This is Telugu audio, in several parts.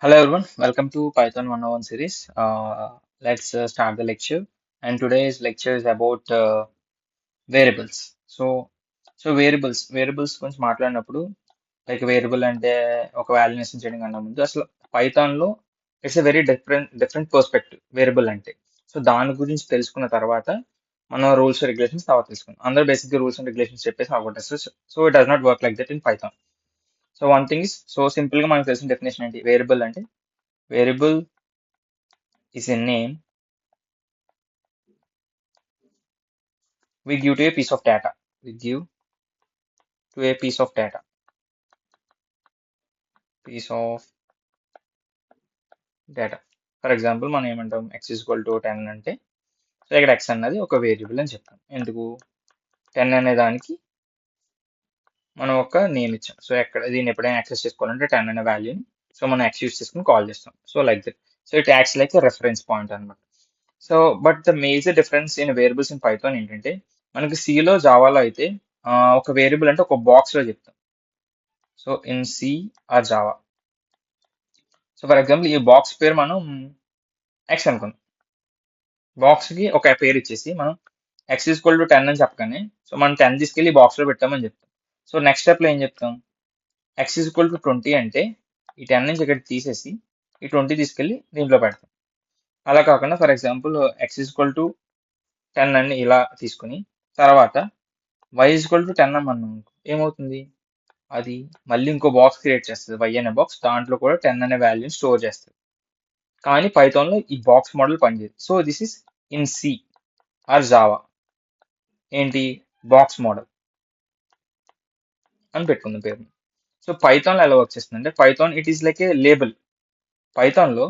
Hello everyone, welcome to Python 101 series. Let's start the lecture. And today's lecture is about variables. Variables గురించి మాట్లాడినప్పుడు లైక్ వేరియబుల్ అంటే ఒక వాల్యూ చేయడం కన్నా ముందు అసలు పైథాన్ లో it's a very different perspective variable అంటే. సో దాని గురించి తెలుసుకున్న తర్వాత మనం రూల్స్ రెగ్యులేషన్స్ తర్వాత తెలుసుకుందాం. అందరూ బేసిక్గా రూల్స్ అండ్ రెగ్యులేషన్స్ చెప్పేసి అవగొట్టేస్తారు. So it does not work like that in Python. So one thing is so simple గా మనకు తెలిసిన డెఫినేషన్ ఏంటి? వేరియబుల్ అంటే variable is a name we give to a piece of data. We give to a piece of data. Piece of data. For example మనం ఏమంటాం x ఈక్వల్ టు 10 అంటే సో ఇక్కడ x అన్నది ఒక వేరియబుల్ అని చెప్తాం. ఎందుకు 10 అనే దానికి మనం ఒక నేమ్ ఇచ్చాం. సో ఎక్కడ దీన్ని ఎప్పుడైనా యాక్సెస్ చేసుకోవాలంటే 10 అనే వాల్యూని సో మనం x యూస్ చేసుకుని కాల్ చేస్తాం. So like that. So it acts like reference point అనమాట. So but the major difference in variables in Python ఏంటంటే మనకి సిలో జావాలో అయితే ఒక వేరియబుల్ అంటే ఒక బాక్స్ లో చెప్తాం. So in C or Java. So for example ఈ బాక్స్ పేరు మనం ఎక్స్ అనుకుందాం. బాక్స్ కి ఒక పేరు ఇచ్చేసి మనం ఎక్స్ ఈక్వల్ టు 10 అని చెప్పగానే సో మనం 10 తీసుకెళ్ళి బాక్స్ లో పెట్టామని చెప్తాం. సో నెక్స్ట్ స్టెప్ లో ఏం చెప్తాం? ఎక్స్ ఈక్వల్ టు 20 అంటే ఈ 10 నుంచి ఇక్కడ తీసేసి ఈ 20 తీసుకెళ్ళి దీంట్లో పెడతాం. అలా కాకుండా for example X equal to 10 అని ఇలా తీసుకుని తర్వాత వై ఈక్వల్ టు 10 అన్నాం ఏమవుతుంది? అది మళ్ళీ ఇంకో బాక్స్ క్రియేట్ చేస్తుంది, వై అనే బాక్స్. దాంట్లో కూడా 10 అనే వాల్యూని స్టోర్ చేస్తుంది. కానీ పైథాన్ లో ఈ బాక్స్ మోడల్ పనిచేయదు. So this is in C or Java ఏంటి బాక్స్ మోడల్ అని పెట్టుకుందాం పేరు. సో పైథాన్ లో ఎలా వర్క్ చేస్తుంది అంటే Python it is like A label. Python లో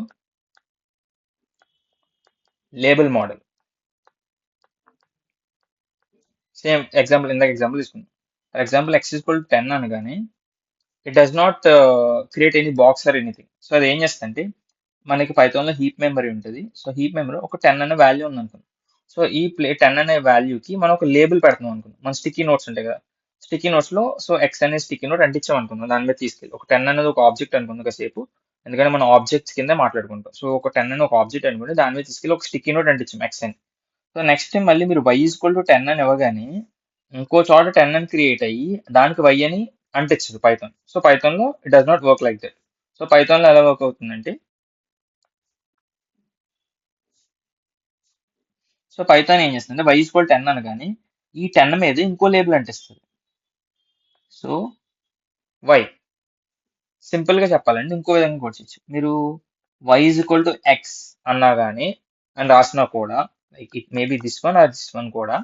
లేబుల్ మోడల్ సేమ్ ఎగ్జాంపుల్ ఇందాక ఎగ్జాంపుల్ తీసుకుందాం. For example X equal to 10 అనగానే it does not create any box or anything. So అది ఏం చేస్తుందంటే మనకి పైథాన్ లో హీప్ మెమరీ ఉంటుంది. సో హీప్ మెమరీ ఒక 10 అనే వాల్యూ ఉంది అనుకుందాం. సో ఈ 10 అనే వాల్యూకి మనం ఒక లేబుల్ పెడుతున్నాం అనుకుందాం. మన స్టిక్కీ నోట్స్ ఉంటాయి కదా, స్టిక్కీ నోట్స్ లో సో ఎక్స్ అనే స్టిక్కీ నోట్ అంటించాం అనుకుందాం. దాని మీద తీసుకెళ్ళి ఒక 10 అనేది ఒక ఆబ్జెక్ట్ అనుకుందాం కాసేపు, ఎందుకంటే మనం ఆబ్జెక్ట్స్ కింద మాట్లాడుకుంటాం. సో ఒక 10 అని ఒక ఆబ్జెక్ట్ అనుకుంటే దాని మీద తీసుకెళ్ళి ఒక స్టిక్కీ నోట్ అంటించాం ఎక్స్ అని. సో నెక్స్ట్ టైం మళ్ళీ మీరు వై ఈక్వల్ టు 10 అని ఇవ్వగానే ఇంకో చోట 10 అని క్రియేట్ అయ్యి దానికి వై అని అంటించదు పైథాన్. సో పైథాన్ లో it does not work like that. So Python లో ఎలా వర్క్ అవుతుందంటే సో పైథాన్ ఏం చేస్తుంది వై ఈక్వల్ 10 అనగానే ఈ 10 మీద ఇంకో లేబుల్ అంటిస్తుంది. సో వై సింపుల్ గా చెప్పాలంటే ఇంకో విధంగా కూడా చేయొచ్చు. మీరు y is equal to x అన్నా కానీ అని రాసినా కూడా like it maybe this one or this one కూడా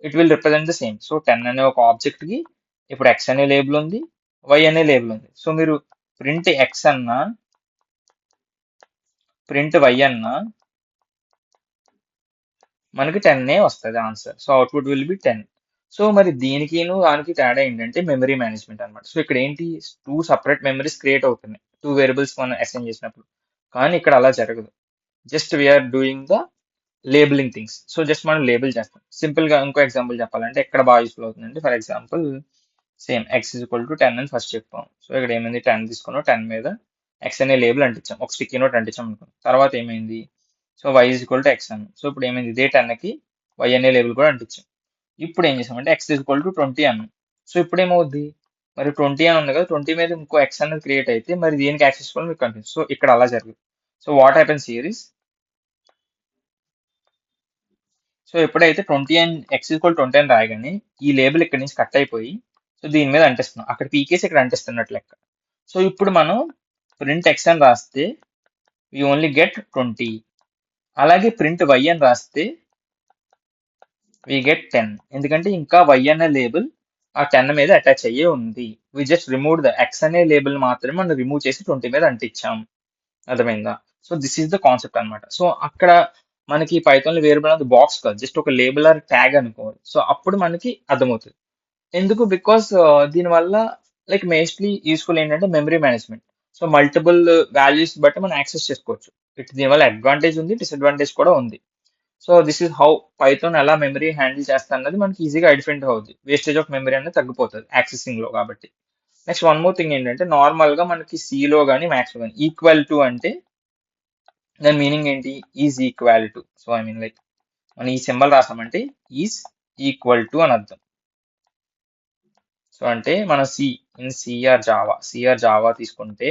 it will represent the same. So 10 అనే ఒక ఆబ్జెక్ట్ కి ఇప్పుడు ఎక్స్ అనే లేబుల్ ఉంది, వై అనే లేబుల్ ఉంది. సో మీరు ప్రింట్ ఎక్స్ అన్నా ప్రింట్ వై అన్నా మనకి 10 వస్తుంది answer. So output will be 10. So మరి దీనికిను దానికి తేడా ఏంటంటే మెమరీ మేనేజ్మెంట్ అనమాట. సో ఇక్కడ ఏంటి 2 సపరేట్ మెమరీస్ క్రియేట్ అవుతున్నాయి 2 వేరియబుల్స్ మనం అసైన్ చేసినప్పుడు. కానీ ఇక్కడ అలా జరగదు. Just we are doing the labeling things. So just మనం లేబుల్ చేస్తాం. సింపుల్ గా ఇంకో ఎగ్జాంపుల్ చెప్పాలంటే ఎక్కడ బాగా యూస్ఫుల్ అవుతుందంటే for example same X equal to 10 అని ఫస్ట్ చెప్పాం. సో ఇక్కడ ఏమైంది 10 తీసుకున్నాం, 10 మీద ఎక్స్ అనే లేబుల్ అంటించాం, ఒక స్టిక్కీ నోట్ అంటించాం అనుకున్నాం. తర్వాత ఏమైంది so Y equal to X అన్నాం. సో ఇప్పుడు ఏమైంది ఇదే 10 కి వై అనే లేబుల్ కూడా అంటించాం. ఇప్పుడు ఏం చేసామంటే ఎక్స్ ఈక్వల్ టు 20 అన్నాం. సో ఇప్పుడు ఏమవుద్ది మరి 20 అని ఉంది కదా, 20 మీద ఇంకో ఎక్స్ అనేది క్రియేట్ అయితే మరి దేనికి యాక్సెస్ చేసుకోవాలి మీకు కనిపిస్తుంది. సో ఇక్కడ అలా జరుగుతుంది. So what happens here is so ఎప్పుడైతే 20 అండ్ ఎక్స్ ఈక్వల్ 20 అని రాయగానే ఈ లేబుల్ ఇక్కడ నుంచి కట్ అయిపోయి సో దీని మీద అంటిస్తున్నాం, అక్కడ పీకేసి ఇక్కడ అంటిస్తున్నట్టు లెక్క. సో ఇప్పుడు మనం ప్రింట్ ఎక్స్ అని రాస్తే వి ఓన్లీ గెట్ 20. అలాగే ప్రింట్ వై అని రాస్తే వి గెట్ 10. ఎందుకంటే ఇంకా వై అనే లేబుల్ ఆ 10 మీద అటాచ్ అయ్యే ఉంది. We just remove the X అనే లేబుల్ మాత్రమే మనం రిమూవ్ చేసి 20 మీద అంటించాం. అర్థమైందా? So this is the concept అనమాట. సో అక్కడ మనకి పైథాన్ లో వేరియబుల్ అనేది బాక్స్ కాదు, జస్ట్ ఒక లేబుల్ ఆర్ ట్యాగ్ అనుకోవాలి. సో అప్పుడు మనకి అర్థమవుతుంది ఎందుకు. బికాస్ దీనివల్ల లైక్ మోస్ట్లీ యూస్ఫుల్ ఏంటంటే memory management. So multiple values బట్టి మనం యాక్సెస్ చేసుకోవచ్చు. దీనివల్ల అడ్వాంటేజ్ ఉంది, డిసడ్వాంటేజ్ కూడా ఉంది. So this is how Python ఎలా మెమరీ హ్యాండిల్ చేస్తా అన్నది మనకి ఈజీగా ఐడెంటిఫై అవుతుంది. వేస్టేజ్ ఆఫ్ మెమరీ అనేది తగ్గిపోతుంది యాక్సెసింగ్ లో కాబట్టి. నెక్స్ట్ వన్ మోర్ థింగ్ ఏంటంటే నార్మల్గా మనకి సిలో కానీ మ్యాథ్స్లో కానీ ఈక్వల్ టు అంటే దాని మీనింగ్ ఏంటి? Is equal to. So I mean like మనం ఈ సింబల్ రాసామంటే ఈజ్ ఈక్వల్ టు అని అర్థం. సో అంటే మన సిఆర్ జావా తీసుకుంటే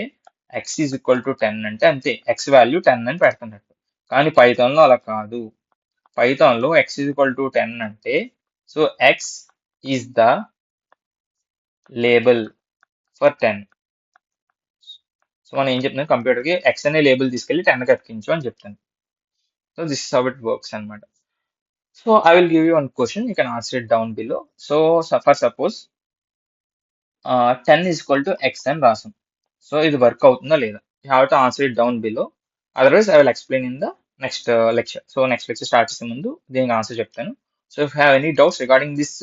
ఎక్స్ ఈజ్ ఈక్వల్ టు 10 అంటే అంతే, ఎక్స్ వాల్యూ 10 అని పెడుతున్నట్టు. కానీ పైథాన్లో అలా కాదు. పైథాన్లో ఎక్స్ ఈజ్ ఈక్వల్ టు 10 అంటే so X is the label for 10. So మనం ఏం చెప్తున్నాం, కంప్యూటర్కి ఎక్స్ అనే లేబుల్ తీసుకెళ్ళి 10కి ఎక్కించు అని చెప్తాను. So this is how it works అనమాట. So I will give you one question, you can answer it down below. So for suppose 10 is equal to x అని రాసాం. సో ఇది వర్క్ అవుతుందా లేదా? You have to answer it down below. Otherwise I will explain in the next lecture. So next lecture start చేసే ముందు దీనికి ఆన్సర్ చెప్తాను. So if have any doubts regarding this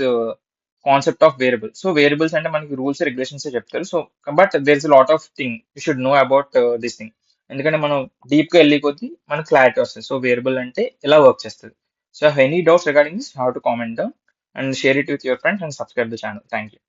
concept of variable. So variables అంటే మనకి రూల్స్ రెగ్యులేషన్స్ చెప్తారు. So but there is lot of thing you should know about this thing. ఎందుకంటే మనం డీప్గా వెళ్ళి కొద్దీ మనకు క్లారిటీ వస్తుంది. సో వేరియబుల్ అంటే ఎలా వర్క్ చేస్తుంది. So any doubts regarding this have to comment down and share it with your friends and subscribe the channel. Thank you.